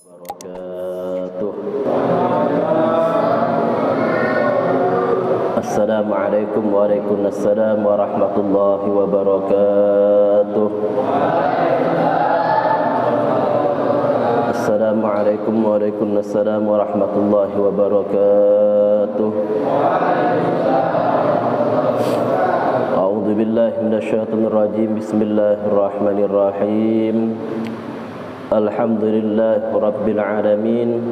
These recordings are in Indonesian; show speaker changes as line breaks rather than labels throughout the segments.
wabarakatuh. Assalamualaikum waalaikumsalam warahmatullahi wabarakatuh. Assalamualaikum waalaikumsalam warahmatullahi wabarakatuh. A'udzu billahi minasyaitonir rajim. Bismillahirrahmanirrahim. Alhamdulillahi rabbil alamin.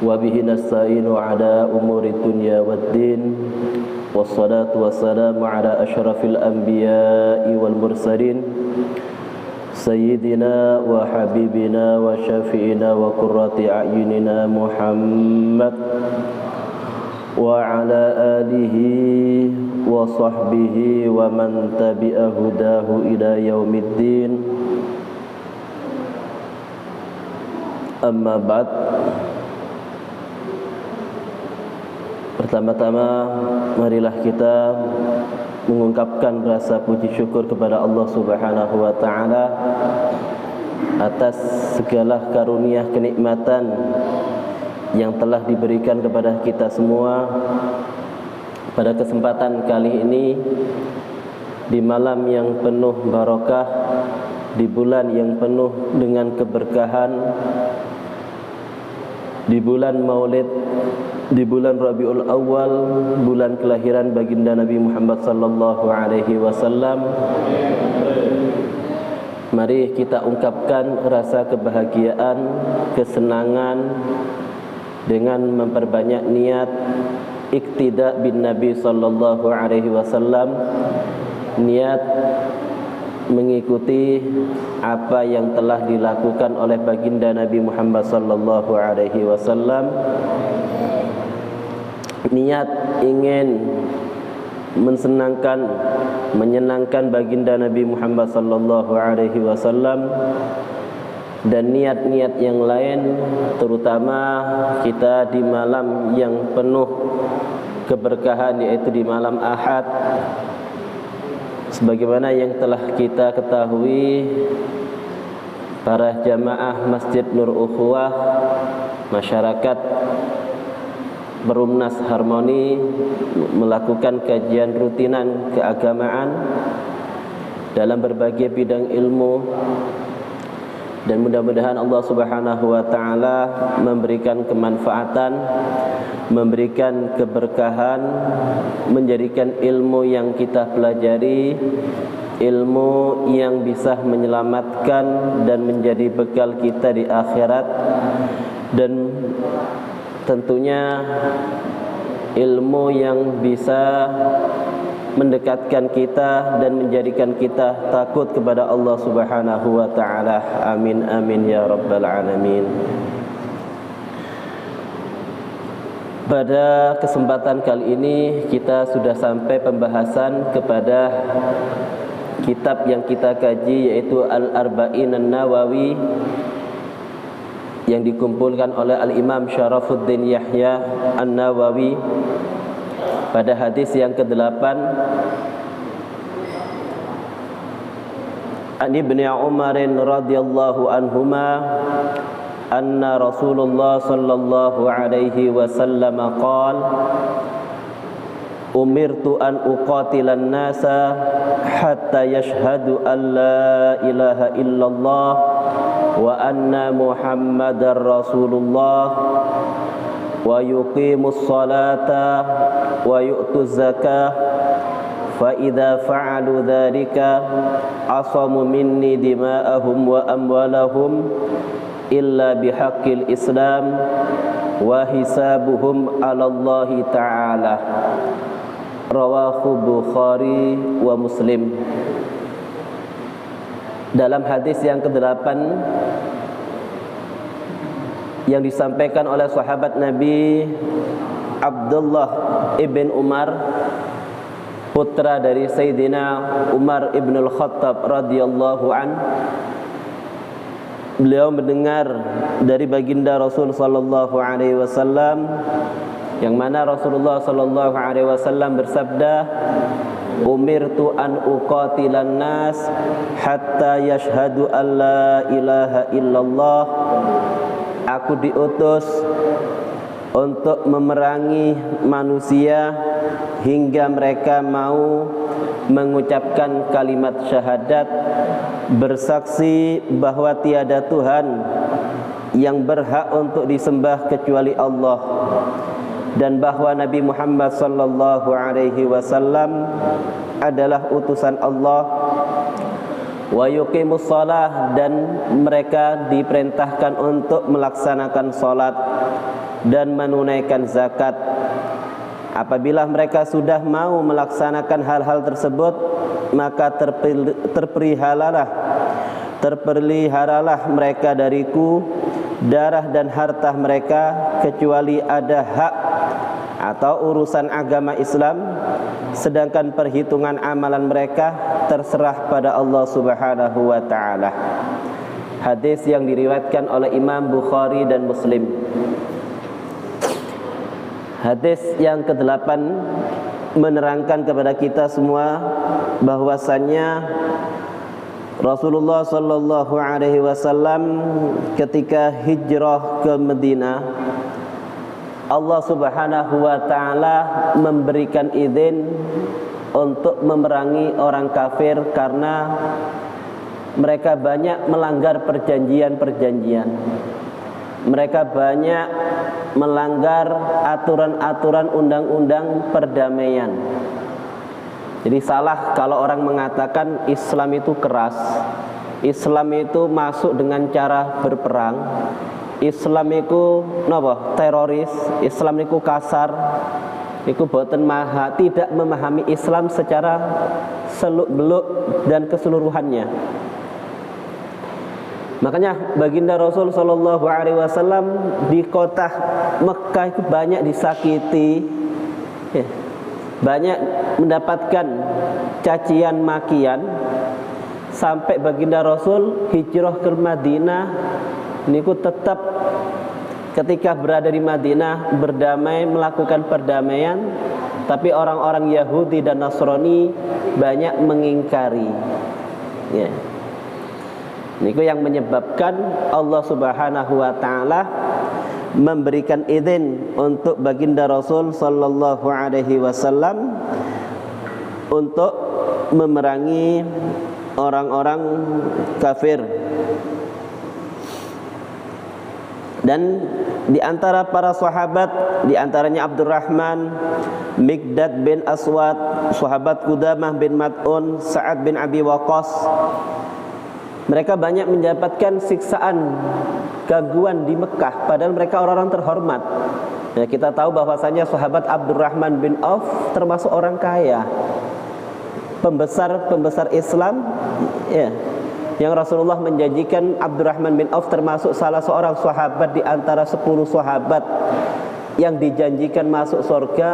Wa bihi nasta'inu ala umuri dunya waddin. Wassalatu wassalamu ala asyrafil anbiya'i wal mursalin. Sayyidina wa habibina wa syafi'ina wa qurrati a'yunina Muhammad wa ala alihi wa sahbihi wa man tabi'a hudahu ila yaumiddin. Amma ba'd. Pertama-tama marilah kita mengungkapkan rasa puji syukur kepada Allah Subhanahu wa taala atas segala karunia kenikmatan yang telah diberikan kepada kita semua. Pada kesempatan kali ini, di malam yang penuh barokah, di bulan yang penuh dengan keberkahan, di bulan Maulid, di bulan Rabiul Awal, bulan kelahiran baginda Nabi Muhammad sallallahu alaihi wasallam, mari kita ungkapkan rasa kebahagiaan, kesenangan dengan memperbanyak niat iktida bin Nabi sallallahu alaihi wasallam, niat mengikuti apa yang telah dilakukan oleh baginda Nabi Muhammad sallallahu alaihi wasallam, niat ingin menyenangkan baginda Nabi Muhammad sallallahu alaihi wasallam, dan niat-niat yang lain, terutama kita di malam yang penuh keberkahan, yaitu di malam Ahad. Sebagaimana yang telah kita ketahui, para jamaah Masjid Nur Ukhuwah, masyarakat Perumnas Harmoni, melakukan kajian rutinan keagamaan dalam berbagai bidang ilmu, dan mudah-mudahan Allah Subhanahu wa taala memberikan kemanfaatan, memberikan keberkahan, menjadikan ilmu yang kita pelajari ilmu yang bisa menyelamatkan dan menjadi bekal kita di akhirat, dan tentunya ilmu yang bisa mendekatkan kita dan menjadikan kita takut kepada Allah Subhanahu wa taala. Amin amin ya rabbal alamin. Pada kesempatan kali ini kita sudah sampai pembahasan kepada kitab yang kita kaji, yaitu Al-Arba'in An-Nawawi, yang dikumpulkan oleh Al-Imam Syarafuddin Yahya An-Nawawi. Pada hadis yang ke-8, An Ibni Umar radhiyallahu anhuma anna Rasulullah sallallahu alaihi wasallam qala umirtu an uqatilan nasa hatta yashhadu an la ilaha illallah wa anna Muhammadar Rasulullah wa yuqimus salata wa yu'tuz zakah, fa idza fa'alu dzalika asamu minni dima'ahum wa amwalahum illa bihaqqil Islam wa hisabuhum 'ala Allah ta'ala. Rawahu Bukhari wa Muslim. Dalam hadis yang ke-8 yang disampaikan oleh sahabat Nabi Abdullah ibn Umar, putra dari Sayyidina Umar ibn al-Khattab radhiyallahu an, beliau mendengar dari baginda Rasul sallallahu alaihi wasallam, yang mana Rasulullah sallallahu alaihi wasallam bersabda, umirtu an uqatilan nas hatta yashhadu an la ilaha illallah. Aku diutus untuk memerangi manusia hingga mereka mau mengucapkan kalimat syahadat, bersaksi bahwa tiada Tuhan yang berhak untuk disembah kecuali Allah, dan bahwa Nabi Muhammad sallallahu alaihi wasallam adalah utusan Allah. Wa yuqimus shalah, dan mereka diperintahkan untuk melaksanakan salat dan menunaikan zakat. Apabila mereka sudah mau melaksanakan hal-hal tersebut, maka terpeliharalah mereka dariku darah dan harta mereka, kecuali ada hak atau urusan agama Islam, sedangkan perhitungan amalan mereka terserah pada Allah Subhanahu wa taala. Hadis yang diriwayatkan oleh Imam Bukhari dan Muslim. Hadis yang ke-8 menerangkan kepada kita semua bahwasannya Rasulullah sallallahu alaihi wasallam ketika hijrah ke Madinah, Allah Subhanahu wa taala memberikan izin untuk memerangi orang kafir karena mereka banyak melanggar perjanjian-perjanjian. Mereka banyak melanggar aturan-aturan undang-undang perdamaian. Jadi salah kalau orang mengatakan Islam itu keras, Islam itu masuk dengan cara berperang, Islam itu napa? Teroris, Islam itu kasar. Iku boten maha, tidak memahami Islam secara seluk-beluk dan keseluruhannya. Makanya baginda Rasul sallallahu alaihi wasallam di kota Mekah itu banyak disakiti, ya, banyak mendapatkan cacian makian, sampai baginda Rasul hijrah ke Madinah niku tetap ketika berada di Madinah berdamai, melakukan perdamaian, tapi orang-orang Yahudi dan Nasrani banyak mengingkari, ya. Niku yang menyebabkan Allah Subhanahu wa taala memberikan izin untuk baginda Rasul sallallahu alaihi wasallam untuk memerangi orang-orang kafir. Dan di antara para sahabat, di antaranya Abdurrahman, Miqdad bin Aswad, sahabat Qudamah bin Mat'un, Sa'ad bin Abi Waqqas, mereka banyak mendapatkan siksaan, gangguan di Mekah, padahal mereka orang-orang terhormat. Ya, kita tahu bahwasanya sahabat Abdurrahman bin Auf termasuk orang kaya, pembesar Islam, ya, yang Rasulullah menjanjikan Abdurrahman bin Auf termasuk salah seorang sahabat di antara 10 sahabat yang dijanjikan masuk surga.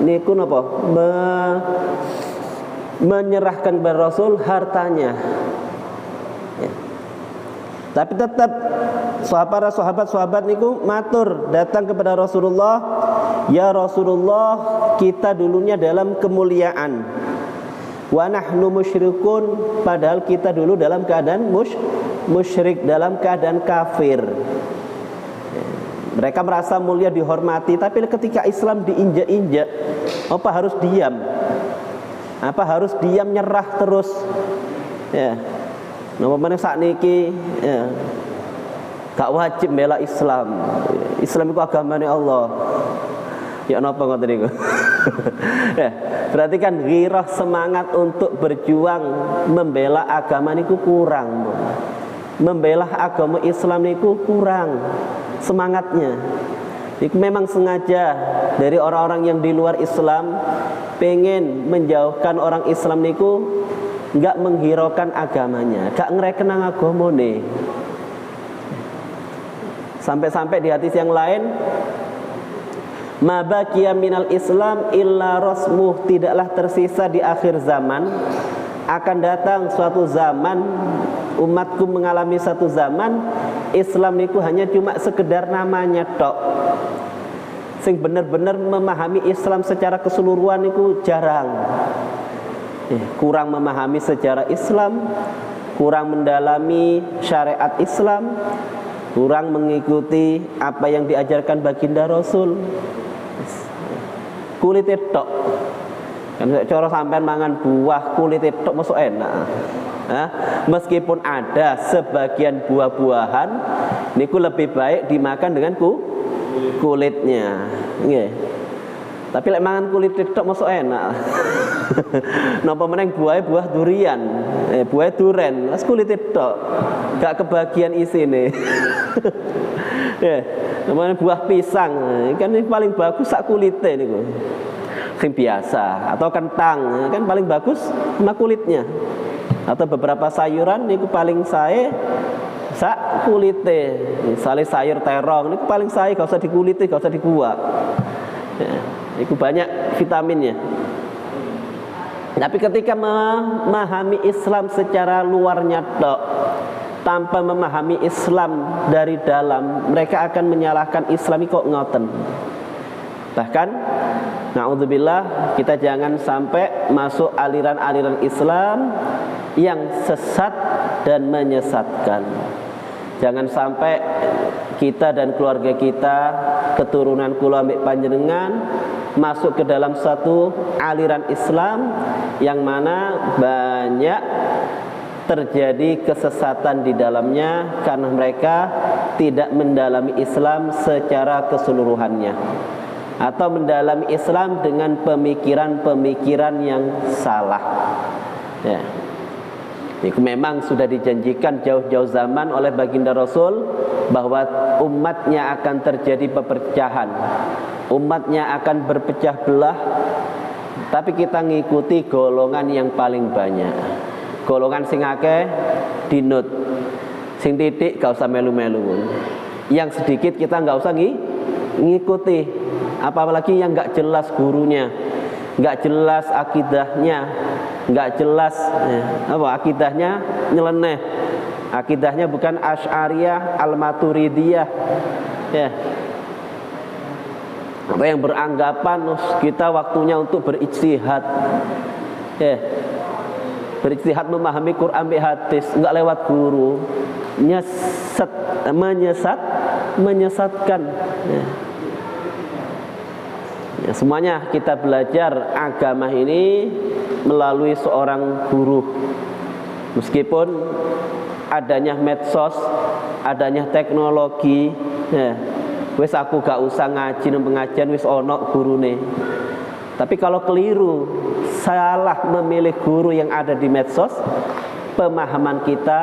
Niku napa? Menyerahkan kepada Rasul hartanya. Tapi tetap para sahabat niku matur datang kepada Rasulullah, ya Rasulullah, kita dulunya dalam kemuliaan, wa nahnu musyrikun, padahal kita dulu dalam keadaan musyrik, dalam keadaan kafir. Mereka merasa mulia, dihormati, tapi ketika Islam diinjak-injak, apa harus diam? Apa harus diam, nyerah terus? Ya. Napa meneh sakniki, ya, gak wajib bela Islam. Islam itu agamane Allah. Ya napa ngoten niku? Ya, berarti kan ghirah, semangat untuk berjuang membela agama niku kurang. Membela agama Islam niku kurang semangatnya. Itu memang sengaja dari orang-orang yang di luar Islam pengen menjauhkan orang Islam niku, enggak menghiraukan agamanya, enggak ngerekenang agamane. Sampai-sampai di hadis yang lain, ma baqiya minal Islam illa rasmuh, tidaklah tersisa di akhir zaman, akan datang suatu zaman, umatku mengalami satu zaman Islam niku hanya cuma sekedar namanya tok. Sing bener-bener memahami Islam secara keseluruhan niku jarang. kurang memahami sejarah Islam, kurang mendalami syariat Islam, kurang mengikuti apa yang diajarkan baginda Rasul. Kulit tok. Kan cara sampean mangan buah kulit tok masuk enak. Meskipun ada sebagian buah-buahan niku lebih baik dimakan dengan kulitnya. Nggih. Tapi lek mangan kulit tok masuk enak. Napa meneng buah durian, buah duren, wis kulit tok. Gak kebagian isine. Ya, namanya buah pisang kan ini paling bagus sak kulite niku. Sing biasa atau kentang kan paling bagus sama kulitnya. Atau beberapa sayuran niku paling sae sak kulite. Misalnya sayur terong niku paling sae gak usah dikuliti, gak usah dikuak. Ya, niku banyak vitaminnya. Tapi ketika memahami Islam secara luarnya tok, tanpa memahami Islam dari dalam, mereka akan menyalahkan Islam kok ngoten. Bahkan na'udzubillah, kita jangan sampai masuk aliran-aliran Islam yang sesat dan menyesatkan. Jangan sampai kita dan keluarga kita, keturunan kula ambek panjenengan masuk ke dalam satu aliran Islam yang mana banyak terjadi kesesatan di dalamnya karena mereka tidak mendalami Islam secara keseluruhannya atau mendalami Islam dengan pemikiran-pemikiran yang salah. Ya. Itu memang sudah dijanjikan jauh-jauh zaman oleh baginda Rasul bahwa umatnya akan terjadi perpecahan, umatnya akan berpecah belah. Tapi kita ngikuti golongan yang paling banyak. Golongan sing akeh dinut, sing titik gak usah melu-melu. Yang sedikit kita gak usah ngikuti. Apalagi yang gak jelas gurunya, gak jelas akidahnya, gak jelas akidahnya nyeleneh. Akidahnya bukan Asy'ariyah, Al-Maturidiyah. Ya. Atau yang beranggapan kita waktunya untuk berijtihad. Ya. Berijtihad memahami Quran dan hadis enggak lewat guru, menyesatkan. Ya, semuanya kita belajar agama ini melalui seorang guru. Meskipun adanya medsos, adanya teknologi, ya, wis aku gak usah ngaji nang pengajian wis ono gurune. Tapi kalau keliru, salah memilih guru yang ada di medsos, pemahaman kita,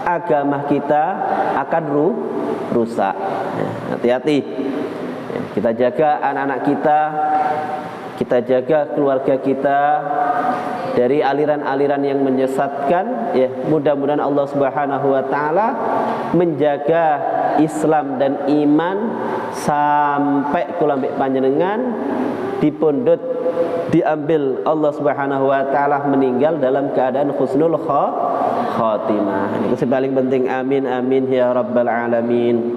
agama kita akan rusak. Hati-hati. Kita jaga anak-anak kita jaga keluarga kita dari aliran-aliran yang menyesatkan. Ya, mudah-mudahan Allah Subhanahu wa taala menjaga Islam dan iman sampai kula mbek panjenengan dipundhut diambil Allah Subhanahu wa taala meninggal dalam keadaan husnul khatimah. Ini yang paling penting. Amin amin ya rabbal alamin.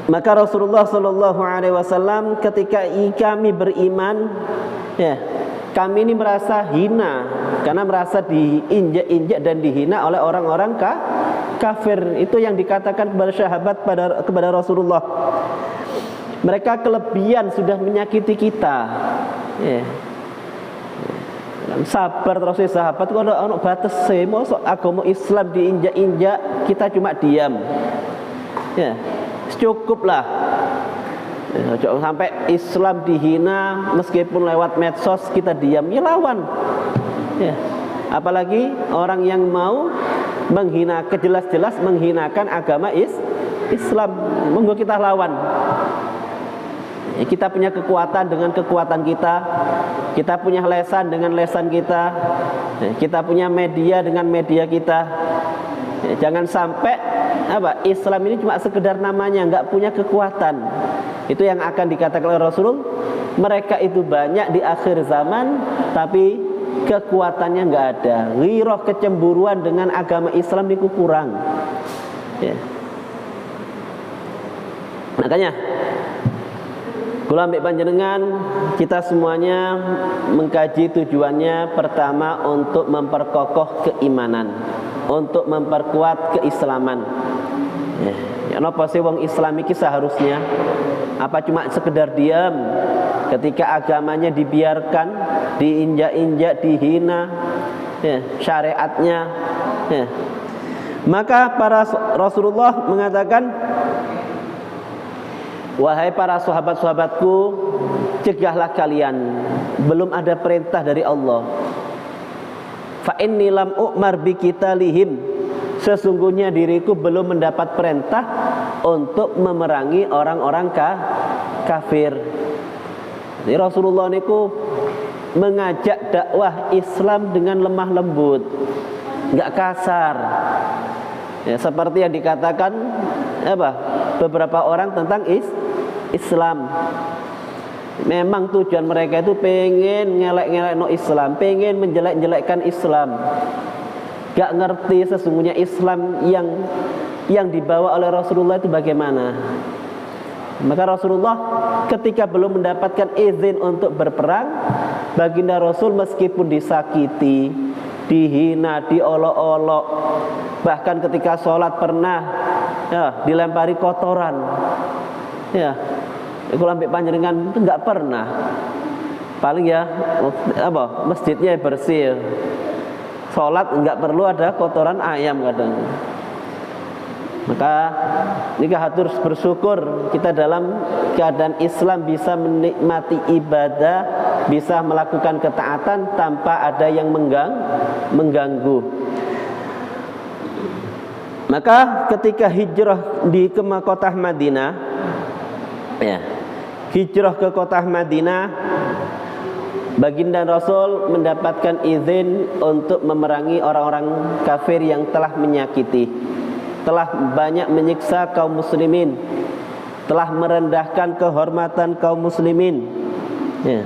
Maka Rasulullah sallallahu alaihi wasallam ketika kami beriman, ya, kami ini merasa hina karena merasa diinjak-injak dan dihina oleh orang-orang kafir. Itu yang dikatakan kepada sahabat kepada Rasulullah. Mereka kelebihan sudah menyakiti kita. Ya. Sabar terus sahabat kok ono batese, mosok agama Islam diinjak-injak kita cuma diam. Ya, cukuplah. Ya, jangan sampai Islam dihina meskipun lewat medsos kita diam, ya lawan. Ya. Apalagi orang yang mau menghina, jelas-jelas menghinakan agama Islam, monggo kita lawan. Kita punya kekuatan dengan kekuatan kita, kita punya lesan dengan lesan kita, kita punya media dengan media kita. Jangan sampai Islam ini cuma sekedar namanya, nggak punya kekuatan. Itu yang akan dikatakan oleh Rasul. Mereka itu banyak di akhir zaman, tapi kekuatannya nggak ada. Ghirah, kecemburuan dengan agama Islam itu kurang. Ya. Makanya Kula ambek panjenengan, kita semuanya mengkaji tujuannya pertama untuk memperkokoh keimanan, untuk memperkuat keislaman. Ya napa sih wong Islam iki seharusnya? Apa cuma sekedar diam ketika agamanya dibiarkan, diinjak-injak, dihina, ya, syariatnya, ya. Maka para Rasulullah mengatakan, wahai para sahabat-sahabatku, cegahlah kalian, belum ada perintah dari Allah. Fa inni lam u'mar bi qitalihim, sesungguhnya diriku belum mendapat perintah untuk memerangi orang-orang kafir. Jadi Rasulullah niku mengajak dakwah Islam dengan lemah lembut, enggak kasar. Ya, seperti yang dikatakan beberapa orang tentang Islam. Memang tujuan mereka itu pengen ngelek-ngelek no Islam, pengen menjelek-jelekkan Islam. Gak ngerti sesungguhnya Islam yang dibawa oleh Rasulullah itu bagaimana. Maka Rasulullah ketika belum mendapatkan izin untuk berperang, baginda Rasul meskipun disakiti, dihina, diolok-olok, bahkan ketika sholat pernah dilempari kotoran. Ya, kalau ambil panjenengan itu nggak pernah. Paling ya masjidnya bersih. Sholat nggak perlu ada kotoran ayam kadang. Maka ini harus bersyukur kita dalam keadaan Islam bisa menikmati ibadah, bisa melakukan ketaatan tanpa ada yang mengganggu. Maka ketika hijrah di kota Madinah, ya, hijrah ke kota Madinah, baginda Rasul mendapatkan izin untuk memerangi orang-orang kafir yang telah menyakiti, telah banyak menyiksa kaum muslimin, telah merendahkan kehormatan kaum muslimin. Ya.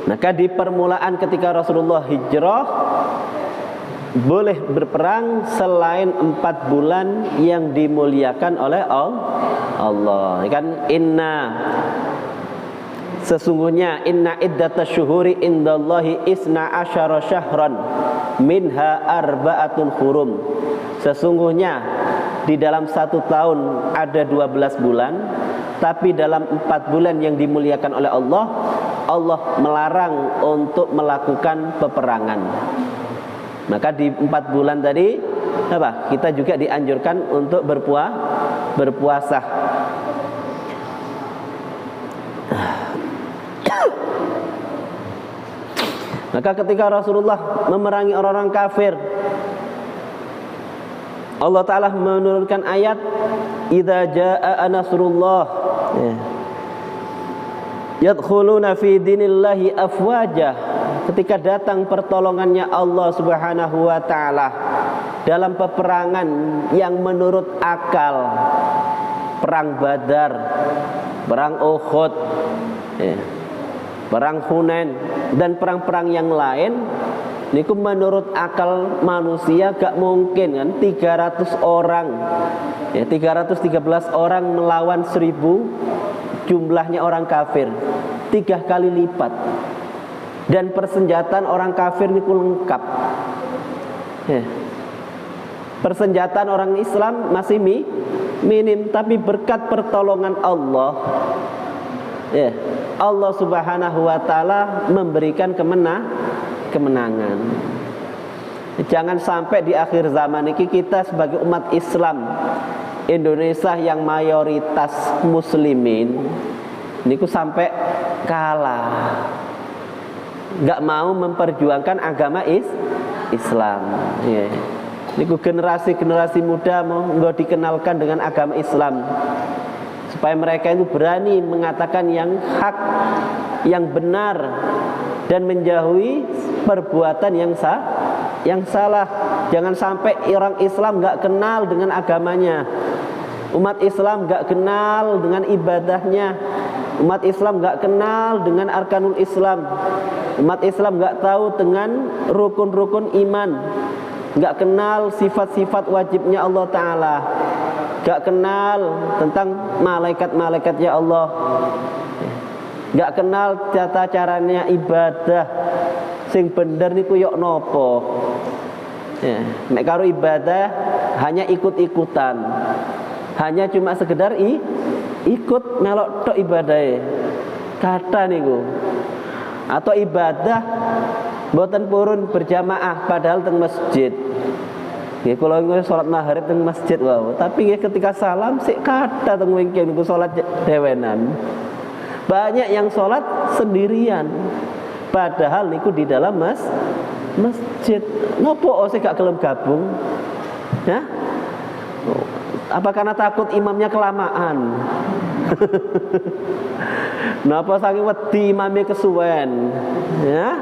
Maka di permulaan ketika Rasulullah hijrah, boleh berperang selain 4 bulan yang dimuliakan oleh Allah. Kan sesungguhnya inna iddatasy syuhuri indallahi isna asyara syahran minha arba'atun hurum. Sesungguhnya di dalam 1 tahun ada 12 bulan, tapi dalam 4 bulan yang dimuliakan oleh Allah, Allah melarang untuk melakukan peperangan. Maka di 4 bulan tadi kita juga dianjurkan untuk berpuasa. Maka ketika Rasulullah memerangi orang-orang kafir, Allah Ta'ala menurunkan ayat idza jaa nasrullah yadkhuluna fi dinillahi afwajah. Ketika datang pertolongannya Allah Subhanahu wa ta'ala dalam peperangan yang menurut akal, perang Badar, perang Uhud, perang Hunain, dan perang-perang yang lain, niku menurut akal manusia gak mungkin kan 300 orang, 313 orang melawan 1000 jumlahnya orang kafir, 3 kali lipat. Dan persenjataan orang kafir niku lengkap. Persenjataan orang Islam masih minim, tapi berkat pertolongan Allah, Allah Subhanahu wa ta'ala memberikan kemenangan. Jangan sampai di akhir zaman ini kita sebagai umat Islam Indonesia yang mayoritas muslimin niku sampai kalah, nggak mau memperjuangkan agama Islam. Niku generasi muda mau nggak dikenalkan dengan agama Islam, supaya mereka itu berani mengatakan yang hak, yang benar, dan menjauhi perbuatan yang salah. Jangan sampai orang Islam nggak kenal dengan agamanya, umat Islam nggak kenal dengan ibadahnya, umat Islam nggak kenal dengan arkanul Islam, umat Islam nggak tahu dengan rukun-rukun iman, nggak kenal sifat-sifat wajibnya Allah Ta'ala. gak kenal tentang malaikat-malaikatnya Allah, gak kenal tata caranya ibadah sing bener niku yok nopo. Ya, nek karo ibadah hanya ikut-ikutan, hanya cuma sekedar ikut melok tok ibadahe. Kata niku. Atau ibadah mboten purun berjamaah padahal teng masjid. Nggih kula salat maghrib teng masjid wae, tapi nggih ketika salam sik kata teng wingking niku salat dewenan. Banyak yang salat sendirian padahal niku di dalam masjid. Nopo sik gak gelem gabung? Ya? Apa karena takut imamnya kelamaan? Napa saking wedi imame kesuwen? Ya?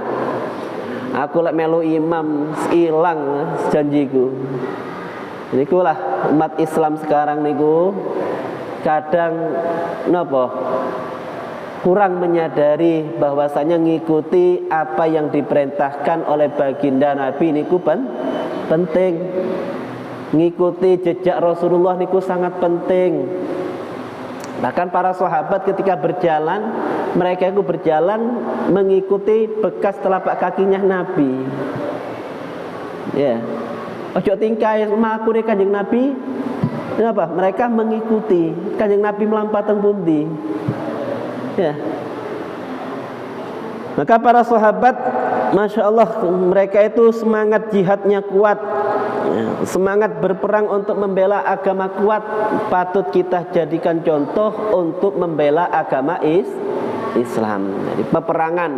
Aku lek melu imam ilang janjiku. Niku lah umat Islam sekarang niku kadang napa? Kurang menyadari bahwasanya ngikuti apa yang diperintahkan oleh baginda Nabi niku penting. Ngikuti jejak Rasulullah niku sangat penting. Bahkan para sahabat ketika berjalan, mereka itu berjalan mengikuti bekas telapak kakinya Nabi. Ya. Ojo tingkai makune Kanjeng Nabi. Kenapa? Mereka mengikuti Kanjeng Nabi melampah teng pundi. Ya. Maka para sahabat, Masya Allah, mereka itu semangat jihadnya kuat, semangat berperang untuk membela agama kuat. Patut kita jadikan contoh untuk membela agama Islam. Jadi peperangan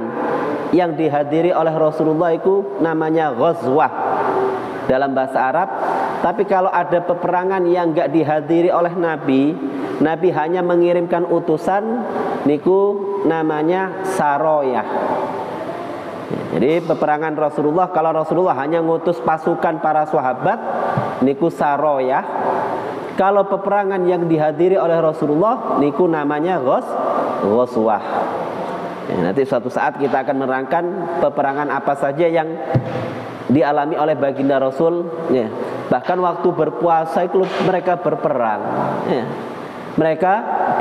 yang dihadiri oleh Rasulullah itu namanya ghazwah dalam bahasa Arab. Tapi kalau ada peperangan yang enggak dihadiri oleh Nabi, Nabi hanya mengirimkan utusan, niku namanya saroyah. Jadi peperangan Rasulullah, kalau Rasulullah hanya ngutus pasukan para sahabat, niku saroyah. Kalau peperangan yang dihadiri oleh Rasulullah, niku namanya ghazwah. Ya, nanti suatu saat kita akan menerangkan peperangan apa saja yang dialami oleh baginda Rasul. Ya. Bahkan waktu berpuasa itu mereka berperang. Ya. Mereka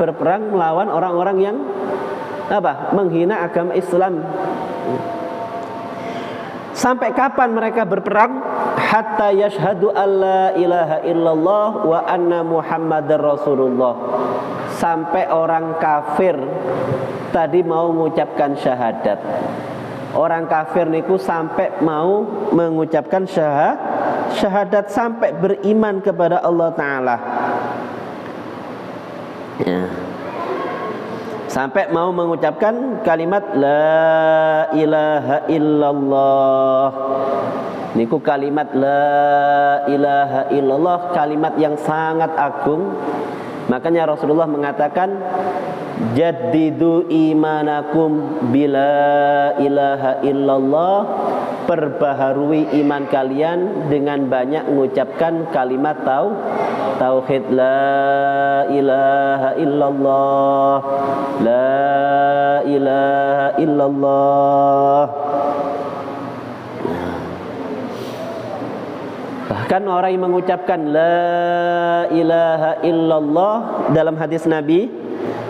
berperang melawan orang-orang yang menghina agama Islam. Sampai kapan mereka berperang? Hatta yashhadu alla ilaha illallah wa anna muhammadar rasulullah. Sampai orang kafir tadi mau mengucapkan syahadat. Orang kafir niku sampai mau mengucapkan syahadat, sampai beriman kepada Allah Ta'ala. Ya. Sampai mau mengucapkan kalimat la ilaha illallah. Niku kalimat la ilaha illallah, kalimat yang sangat agung. Makanya Rasulullah mengatakan jaddidu imanakum bila ilaha illallah. Perbaharui iman kalian dengan banyak mengucapkan kalimat tauhid la ilaha illallah, la ilaha illallah. Bahkan orang yang mengucapkan la ilaha illallah dalam hadis Nabi,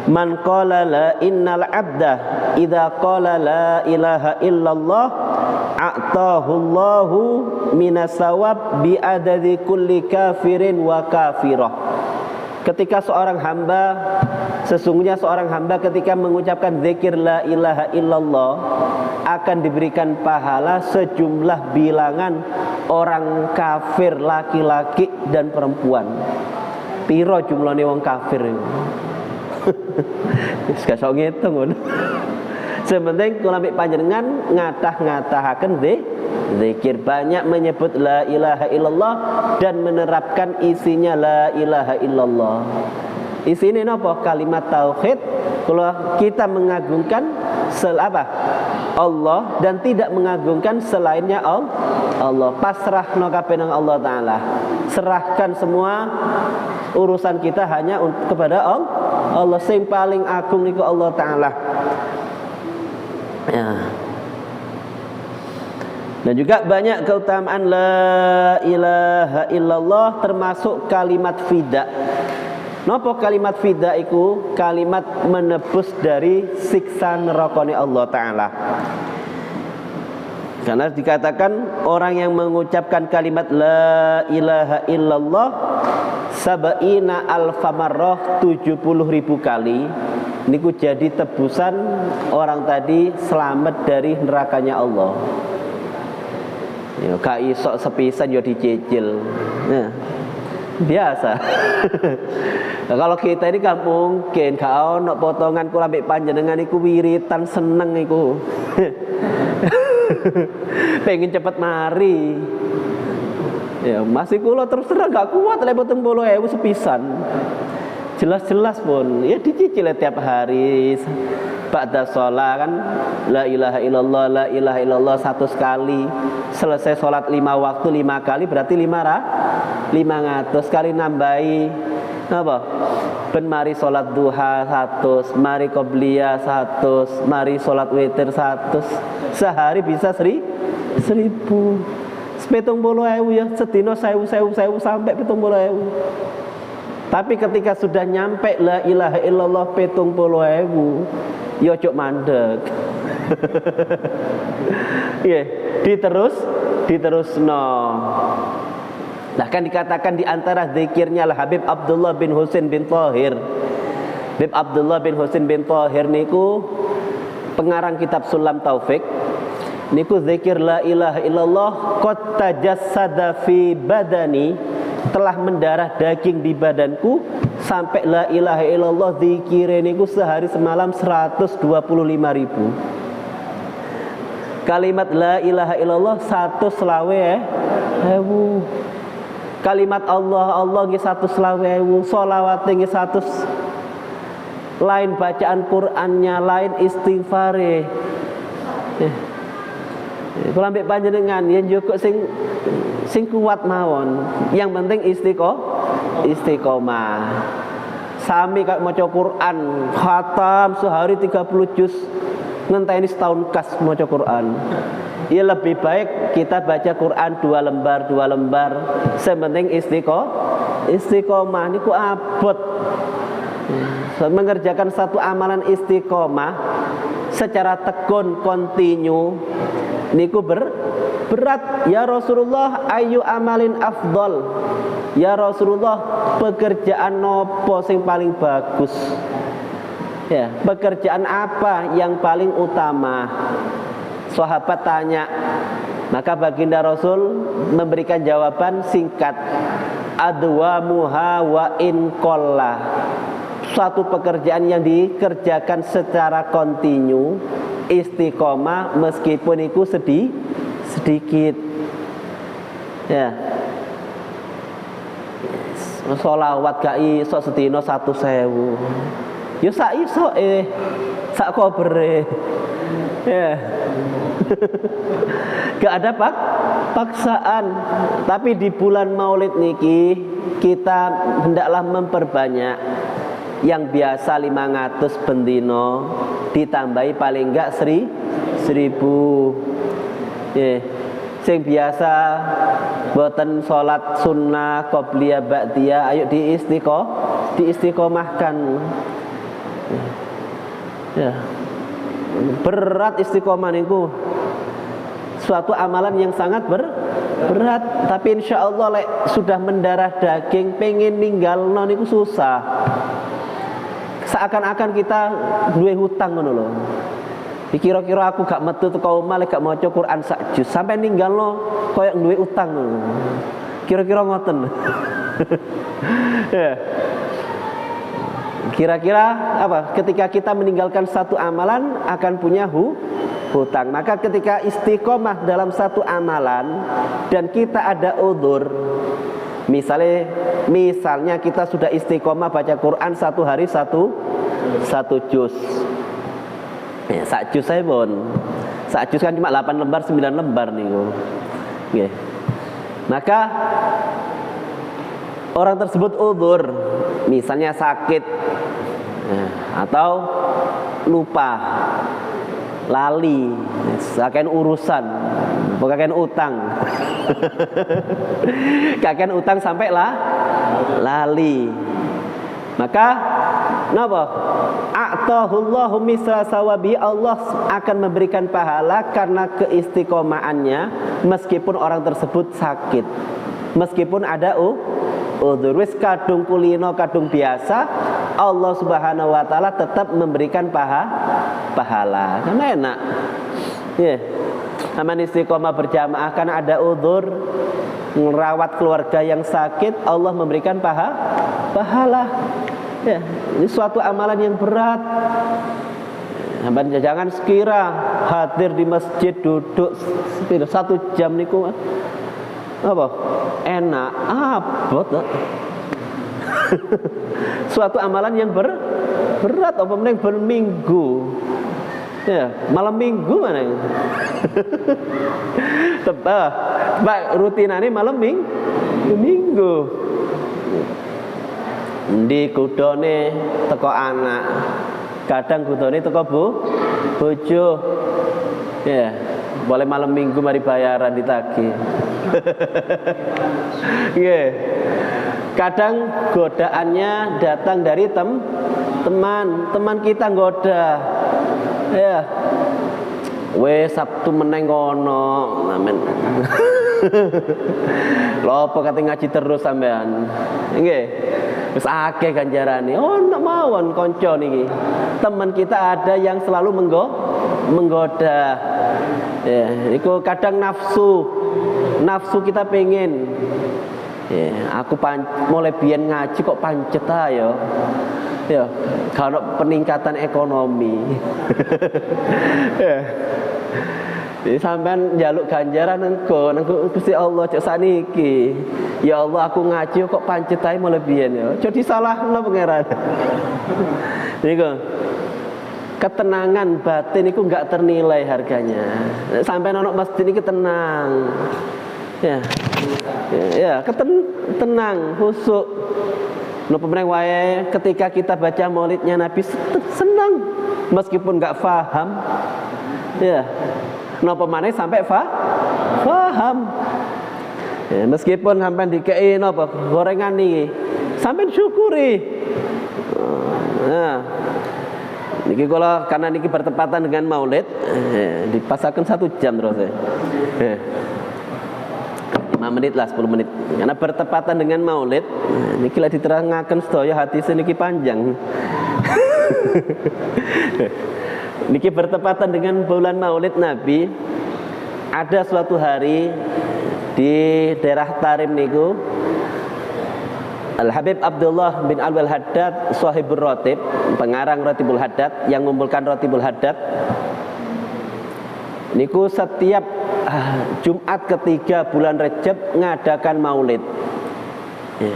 man qala la innal abda idza qala la ilaha illallah a'tahullahu minas sawab bi adadi kulli kafirin wa kafirah. Ketika seorang hamba, sesungguhnya seorang hamba ketika mengucapkan zikir la ilaha illallah akan diberikan pahala sejumlah bilangan orang kafir laki-laki dan perempuan. Piro jumlahnya wong kafir itu? Wis gak sok ngitung. Sementing kula ambek panjenengan ngatah-ngatahaken zikir, banyak menyebut la ilaha illallah dan menerapkan isinya la ilaha illallah. Isine napa? Kalimat tauhid. Kalau kita mengagungkan Allah dan tidak mengagungkan selainnya Allah, pasrah no kabeh nang Allah Ta'ala. Serahkan semua urusan kita hanya kepada Allah. Sing paling agung niku Allah Ta'ala. Ya. Dan juga banyak keutamaan la ilaha illallah, termasuk kalimat fida. Napa kalimat fida iku? Kalimat menebus dari siksa nerakane Allah Ta'ala. Karena dikatakan orang yang mengucapkan kalimat la ilaha illallah sab'ina alfa marrah 70.000 kali, niku jadi tebusan orang tadi selamat dari nerakanya Allah. Ya gak iso sepisan yo dicicil. Nah, biasa. Nah, kalau kita ini gak mungkin gak ono potongan kula ambek panjenengan iku wiritan seneng iku. Pengen cepet mari. Ya masih kula terus terang gak kuat lek 70.000 sepisan. Jelas-jelas pun ya dicicil tiap hari. Ba'da sholat kan la ilaha illallah 100 kali. Selesai sholat 5 waktu 5 kali berarti 500 kali nambahi apa? Ben mari sholat duha 100, mari qobliyah 100, mari sholat witir 100. Sehari bisa 1000. 70.000 ya, sedina 1000 sampai 70.000. Tapi ketika sudah nyampe la ilaha illallah 70.000, ya cuk mandek. Iya, diterusno. Bahkan dikatakan di antara zikirnya lah Habib Abdullah bin Husain bin Thahir. Habib Abdullah bin Husain bin Thahir niku pengarang kitab Sulam Taufik. Niku zikir la ilaha illallah qad tajassada fi badani, telah mendarah daging di badanku sampai la ilaha illallah zikire niku sehari semalam 125.000. Kalimat la ilaha illallah 120.000. Kalimat Allah nggih 120.000, sholawat nggih 100. Lain bacaan Qur'annya, lain istighfare. Kula ambek panjenengan yen njukuk sing kuat mawon. Yang penting istiqomah. Sami kaya maca Qur'an, khatam sehari 30 juz. Ngenteni setahun kas maca Qur'an. Ya lebih baik kita baca Quran 2 lembar. Sementing istiqomah niku abot. Mengerjakan satu amalan istiqomah secara tekun kontinu niku berat. Ya Rasulullah, ayu amalin afdol. Ya Rasulullah, pekerjaan nopo sing paling bagus? Ya, pekerjaan apa yang paling utama? Sahabat tanya, maka baginda Rasul memberikan jawaban singkat, adwamuha wa in qalla. Suatu pekerjaan yang dikerjakan secara kontinu, istiqomah meskipun itu sedikit. Ya. Sholawat gak iso sedina 100.000. Ya sak iso sak kobere. Ya. Gak ada paksaan. Tapi di bulan Maulid niki kita hendaklah memperbanyak. Yang biasa 500 bendino ditambahi paling enggak 1.000. Yeah. Sing biasa boten salat sunnah qobliyah ba'diyah, ayo diistiqomahkan. Ya. Berat istiqomah niku. Suatu amalan yang sangat berat, tapi insya Allah lek sudah mendarah daging pengen ninggalno niku susah. Seakan-akan kita duwe hutang ngono lho. Kira-kira aku gak metu teko omah lek gak maca Quran sak juz sampai ninggalno koyo duwe utang ngono. Kira-kira ngoten. Ya. Kira-kira apa? Ketika kita meninggalkan satu amalan akan punya hutang. Maka ketika istiqomah dalam satu amalan dan kita ada udzur, misalnya kita sudah istiqomah baca Quran satu hari satu juz. Ya, sak juz saya pun. Sak juz kan cuma 8 lembar 9 lembar niku. Nggih. Maka orang tersebut udzur, misalnya sakit atau lupa, lali, kakek urusan, kakek utang, kakek utang sampai lali. Maka napa? A'tahullahu misla sawabi, Allah akan memberikan pahala karena keistiqomahannya meskipun orang tersebut sakit. Meskipun ada udzur, wis kadung kulino kadung biasa, Allah Subhanahu wa taala tetap memberikan pahala. Karena enak. Ya. Aman istiqomah berjamaah karena ada udzur, merawat keluarga yang sakit, Allah memberikan pahala. Ya, ini suatu amalan yang berat. Jangan sekira hadir di masjid duduk 1 jam niku apa? Enak, abot. Suatu amalan yang berat, apa mending berminggu. Ya, malam minggu mana? Tebak rutinane malam minggu. Di kudone teko anak, kadang kudone teko bojo. Ya, boleh malam minggu mari bayaran ditagih. Yeah. Kadang godaannya datang dari teman kita goda. Ya. Wes Sabtu meneng kono, amen. Lopo kate ngaji terus sampean. Nggih. Wis akeh ganjarane. Oh, ndak mawon kanca niki. Teman kita ada yang selalu menggoda. Ya, iku kadang nafsu kita pengen. Ya, aku mulai biyen ngaji kok pancet ayo. Ya, kalau peningkatan ekonomi. Ya. Jadi sampean njaluk ganjaran engko Gusti Allah cek saniki. Ya Allah aku ngaji kok pancet ae mulai biyen ya. Aja disalahno pangeran. Niku. Ketenangan batin itu enggak ternilai harganya. Sampean ana masjid iki tenang. Ya. Ya, tenang, khusyuk. Napa meneh wae ketika kita baca maulidnya Nabi senang meskipun enggak paham. Ya. Napa maneh sampai paham. Ya, meskipun sampean dikei napa gorengan niki, sampean syukuri. Nah, niki kula karena niki bertepatan dengan Maulid, dipasaken 1 jam terus ya. 5 menit lah, 10 menit. Karena bertepatan dengan Maulid, niki lek diterangaken sedaya hadis niki panjang. Niki bertepatan dengan bulan Maulid Nabi. Ada suatu hari di daerah Tarim niku Al-Habib Abdullah bin Alwi Al-Haddad Shahibur Ratib, pengarang Ratibul Haddad yang mengumpulkan Ratibul Haddad. Niku setiap Jumat ketiga bulan Rejab ngadakan maulid. Ya.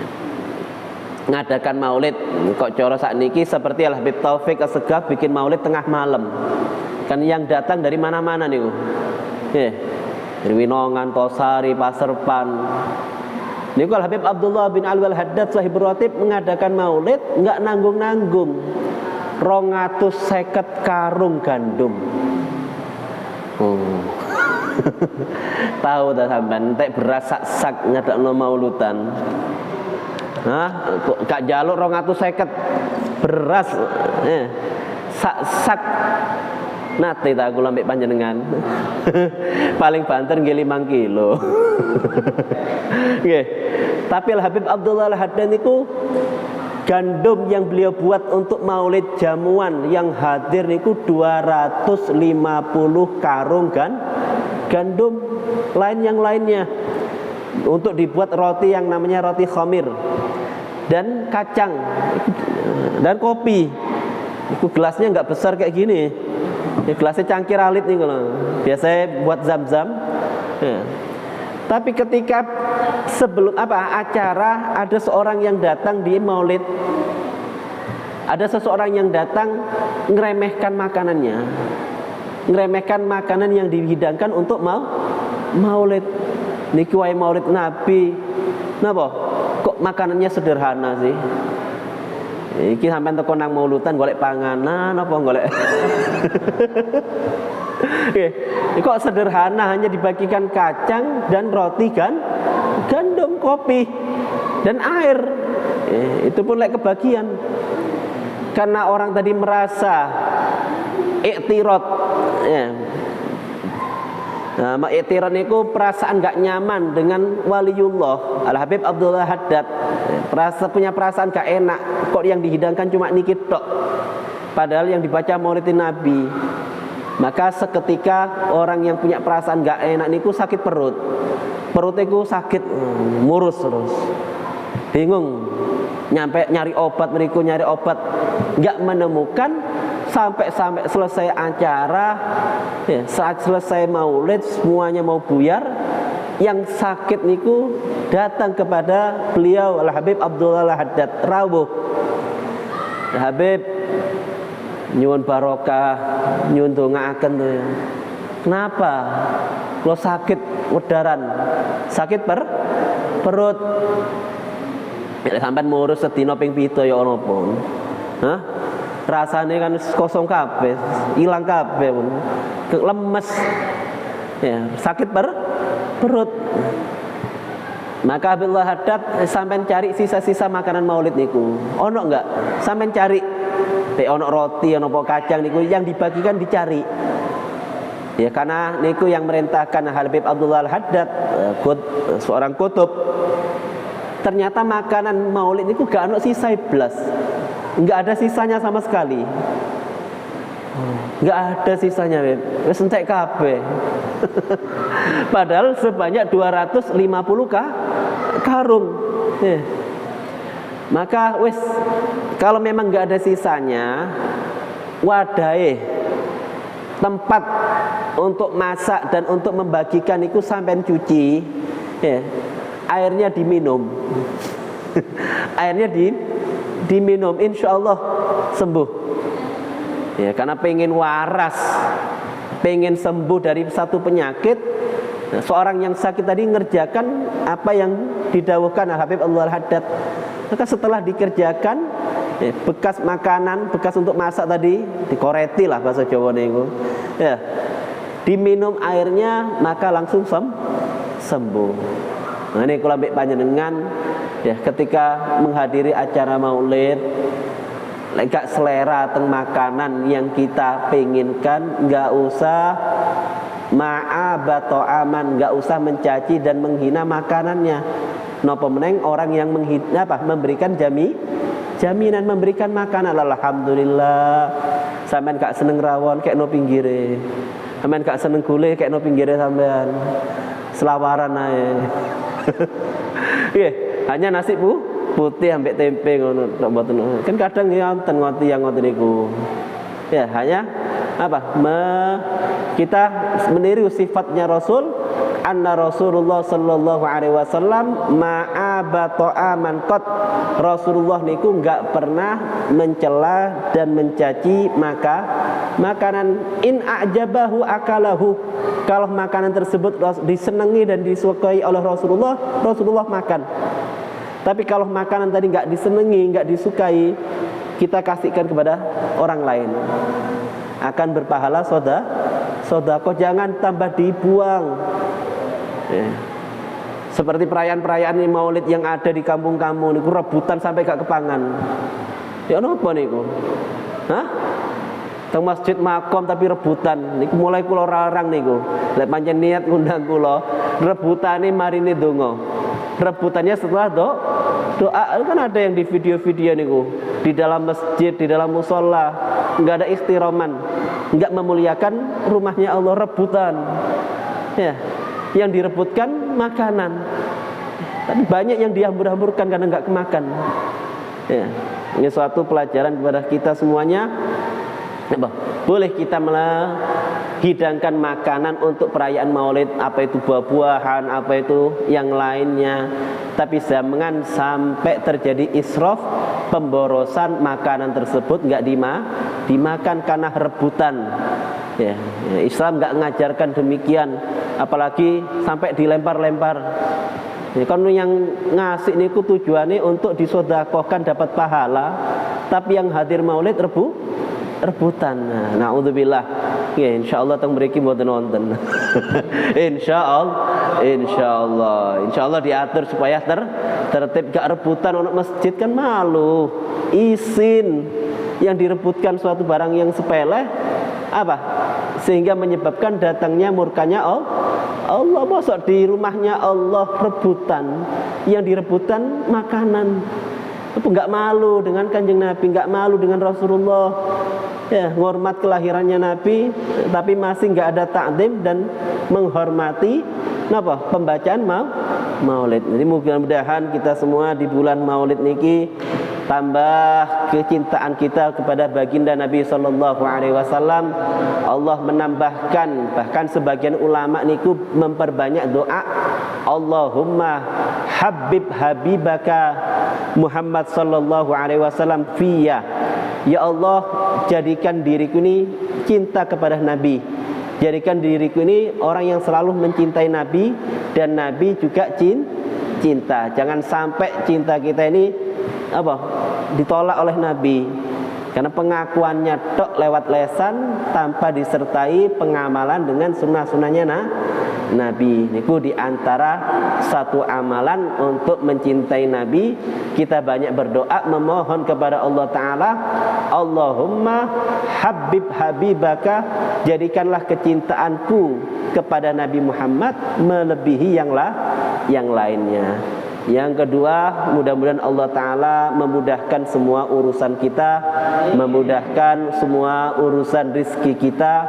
Ngadakan maulid kok cara sakniki seperti Al-Habib Taufik As-Segaf bikin maulid tengah malam. Kan yang datang dari mana-mana niku. Nggih. Dari Winongan, Tosari, Paserpan. Niku Al-Habib Abdullah bin Alwi Al-Haddad Shahibur Ratib mengadakan maulid enggak nanggung-nanggung. 250 karung gandum. Tahu dah sampean entek beras sak ngadakno mauludan. Hah, gak jaluk 250 beras sak nate tak aku lambek panjenengan. Paling banter nggih 5 kilo. Nggih. Tapi Al-Habib Abdullah Al-Haddad niku gandum yang beliau buat untuk maulid jamuan yang hadir niku 250 karung gandum yang lainnya untuk dibuat roti yang namanya roti khamir dan kacang dan kopi. Itu gelasnya nggak besar kayak gini. Ya, gelasnya cangkir alit nih kalau biasanya buat zam-zam. Ya. Tapi ketika sebelum acara ada seorang yang datang di maulid, ada seseorang yang datang ngeremehkan makanannya, ngeremehkan makanan yang dihidangkan untuk maulid. Niki wae maulid Nabi, napa? Kok makanannya sederhana sih? Iki sampean teko nang mauludan golek panganan apa golek? Kok sederhana hanya dibagikan kacang dan roti gandum, kopi dan air. itu pun lek kebagian. Karena orang tadi merasa iktirad, ya. Nah, iktirad itu perasaan gak nyaman dengan waliullah Al Habib Abdullah Haddad, punya perasaan gak enak, kok yang dihidangkan cuma niki tok, padahal yang dibaca maulidin Nabi. Maka seketika orang yang punya perasaan gak enak niku sakit perutnya ku sakit, murus terus, bingung, nyari obat, nggak menemukan sampai selesai acara, ya, saat selesai maulid semuanya mau buyar, yang sakit niku datang kepada beliau Al Habib Abdullah Haddad rawuh. Habib nyuwun barokah, nyuwun dongaaken tuh. Kenapa? Kalau sakit wedaran, sakit perut. Sampai murus sedina ping 7 ya ono apa? Hah? Rasane kan kosong kabeh, ilang kabeh, lemes. Ya, sakit perut. Maka Abdullah Haddad sampai cari sisa-sisa makanan maulid niku. Ono enggak? Sampai cari. Ono roti, ono kacang niku yang dibagikan dicari. Ya karena niku yang merintahkan Habib Abdullah Haddad, seorang kutub. Ternyata makanan maulid niku gak ono sisa blas. Enggak ada sisanya sama sekali. Enggak ada sisanya, wis entek kabeh. Padahal sebanyak 250 karung. Maka wis kalau memang enggak ada sisanya, wadahe tempat untuk masak dan untuk membagikan itu sampai cuci, ya, airnya diminum. Airnya diminum, insya Allah sembuh. Ya, karena pengen waras, pengen sembuh dari satu penyakit. Nah, seorang yang sakit tadi ngerjakan apa yang didawuhkan Al Habib Abdullah Haddad. Maka setelah dikerjakan, ya, bekas makanan, bekas untuk masak tadi dikoreti lah bahasa Jawa niku. Ya, diminum airnya maka langsung sembuh. Nah, ini kula mbek panjenengan ya ketika menghadiri acara maulid, gak selera teng makanan yang kita penginkan, gak usah ma'abato aman, gak usah mencaci dan menghina makanannya. Napa meneng orang yang menghina memberikan jaminan memberikan makanan. Alhamdulillah. Sampean gak seneng rawon kayak no pinggire. Sampean gak seneng gulai kayak no pinggire sampean. Selawaran ae. Nggih, hanya nasi putih ambek tempe ngono tok mboten. Kan kadang wonten yang ngoten niku. Ya, hanya kita meniru sifatnya Rasul, anna Rasulullah sallallahu alaihi wasallam ma'aba ta'aman qat. Rasulullah niku enggak pernah mencela dan mencaci makanan. In a'jabahu akalahu. Kalau makanan tersebut disenangi dan disukai oleh Rasulullah makan. Tapi kalau makanan tadi enggak disenangi, enggak disukai, kita kasihkan kepada orang lain, akan berpahala sedekah, jangan tambah dibuang. Ya. Seperti perayaan-perayaan maulid yang ada di kampung-kampung niku rebutan sampai gak kepangan. Ya napa niku? Hah? Teng masjid makom tapi rebutan. Niku mulai kula larang niku. Lek pancen niat ngundang kula, rebutane marine donga. Rebutannya setelah doa kan ada yang di video-video niku di dalam masjid, di dalam musola, enggak ada ikhtiraman, enggak memuliakan rumahnya Allah, rebutan. Ya, yang direbutkan makanan. Tapi banyak yang dihambur-hamburkan karena enggak kemakan. Ya, ini suatu pelajaran kepada kita semuanya. Boleh kita hidangkan makanan untuk perayaan maulid, apa itu buah-buahan, apa itu yang lainnya, tapi jangan sampai terjadi israf, pemborosan makanan tersebut nggak dimakan karena rebutan. Ya, Islam nggak ngajarkan demikian, apalagi sampai dilempar-lempar. Ya, kan yang ngasih niku tujuannya untuk disedekahkan dapat pahala, tapi yang hadir maulid rebutan. Nah, naudzubillah. Ya, insyaallah teng mriki mboten wonten. Insya Allah diatur supaya tertib, gak rebutan untuk masjid kan malu. Izin yang direbutkan suatu barang yang sepele apa? Sehingga menyebabkan datangnya murkanya Allah. Masuk di rumahnya Allah rebutan, yang direbutan makanan. Itu nggak malu dengan Kanjeng Nabi, nggak malu dengan Rasulullah. Ya, menghormat kelahirannya Nabi, tapi masih nggak ada ta'zim dan menghormati pembacaan Maulid. Jadi mudah-mudahan kita semua di bulan Maulid niki tambah kecintaan kita kepada baginda Nabi sallallahu alaihi wasallam. Allah menambahkan, bahkan sebagian ulama niku memperbanyak doa, Allahumma habibaka Muhammad sallallahu alaihi wasallam fiyya. Ya Allah, jadikan diriku ini cinta kepada Nabi. Jadikan diriku ini orang yang selalu mencintai Nabi, dan Nabi juga cinta. Jangan sampai cinta kita ini ditolak oleh Nabi, karena pengakuannya tok lewat lesan tanpa disertai pengamalan dengan sunnah-sunnahnya Nabi. Niku diantara satu amalan untuk mencintai Nabi, kita banyak berdoa memohon kepada Allah Ta'ala, Allahumma habibaka, jadikanlah kecintaanku kepada Nabi Muhammad melebihi yang lainnya. Yang kedua, mudah-mudahan Allah Ta'ala memudahkan semua urusan kita, memudahkan semua urusan rizki kita,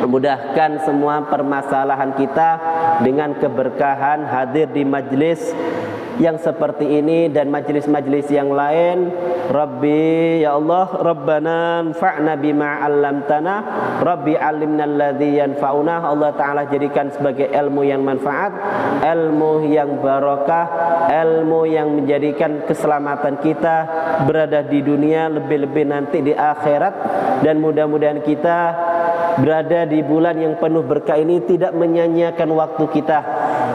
memudahkan semua permasalahan kita dengan keberkahan hadir di majlis yang seperti ini dan majlis-majlis yang lain. Rabbi, ya Allah, Rabbana anfa'na bima 'allamtana, Rabbi 'allimna alladzi yanfa'una. Allah Ta'ala jadikan sebagai ilmu yang manfaat, ilmu yang barakah, ilmu yang menjadikan keselamatan kita berada di dunia, lebih-lebih nanti di akhirat. Dan mudah-mudahan kita berada di bulan yang penuh berkah ini tidak menyia-nyiakan waktu kita.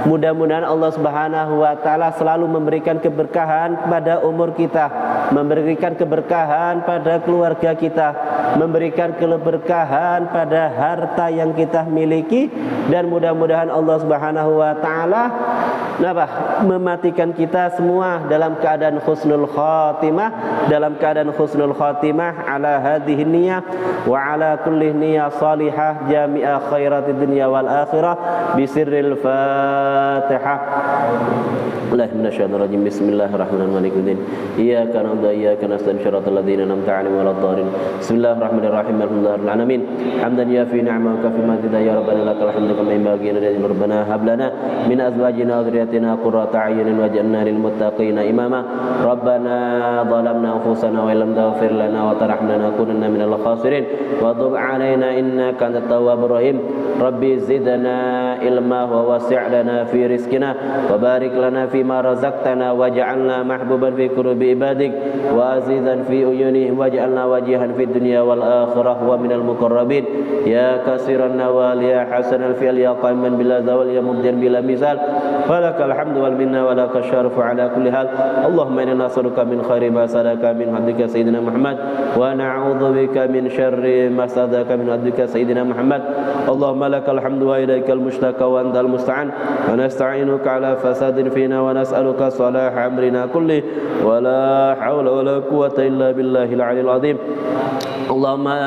Mudah-mudahan Allah Subhanahu wa Ta'ala selalu memberikan keberkahan pada umur kita, memberikan keberkahan pada keluarga kita, memberikan keberkahan pada harta yang kita miliki, dan mudah-mudahan Allah Subhanahu wa Ta'ala mematikan kita semua dalam keadaan husnul khatimah, dalam keadaan husnul khatimah ala hadhihi niyyah wa ala kulli niyyah salihah jami'a khairatid dunya wal akhirah bisirril Fatihah. Bismillahirrahmanirrahim. Iyyaka na'budu wa iyyaka nasta'in shiratal ladzina an'amta 'alaihim waladdallin. Bismillahirrahmanirrahim. Alhamdulillahil alamin. Hamdan yafi ni'maka fi madida ya rabbana lakal hamdu kama yanbaghi li rabbana hab lana min azwajina wa dhurriyyatina qurrata a'yunin waj'alna lil muttaqina imama. Rabbana zalamna anfusana wa illam taghfir lana wa tarhamna lanakunanna minal khasirin. Wa tub 'alaina innaka antat tawwabur rahim. Rabbi zidna ilma wa wasi' lana fi rizqina wa barik lana fi ma razaqtana waj'alna mahbuban fi qulubi ibadik wa azizan fi uyunihim waj'alna wajihan fid dunya wal akhirah wa minal muqarrabin ya kasiran nawal ya hasanal fi'l ya qaiman bila zawal ya mubdian bila misal falakal hamdu wal minna wa lakal syarfu ala kulli hal. Allahumma inna nas'aluka min khairi ma sadaka min hadika sayyidina Muhammad wa na'udzu bika min syarri ma sadaka min hadika sayyidina Muhammad. Allahumma lakal hamdu wa ilaikal mushtaka wa antal musta'an wa nasta'inuka ala fasadin fina wa nas'aluka salah amrina kulli wa la hawla wa la quwwata illa billahil aliyil azim. Allahumma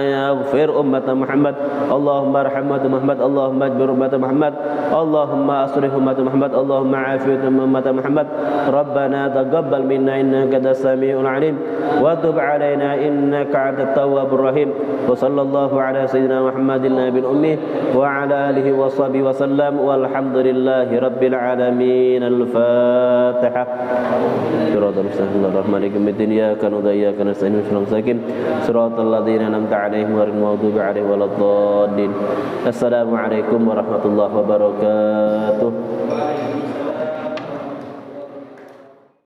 yaghfir ummata Muhammad, Allahumma arham ummata Muhammad, Allahumma ajbir ummata Muhammad, Allahumma aslih ummata Muhammad, Allahumma afi ummata Muhammad. Rabbana taqabbal minna innaka antas samiul alim wa tub alaina innaka antat tawwabur rahim. Wa sallallahu ala sayyidina Muhammadin nabiyil ummi wa ala alihi wa sahbihi wa sallam walhamdulillahi rabbil alamin. Al-Fatihah. Bismillahirrahmanirrahim. Iyyaka na'budu wa iyyaka nasta'in Siratal ladzina an'amta 'alaihim ghairil maghdubi 'alaihim waladdallin. Assalamualaikum warahmatullahi wabarakatuh.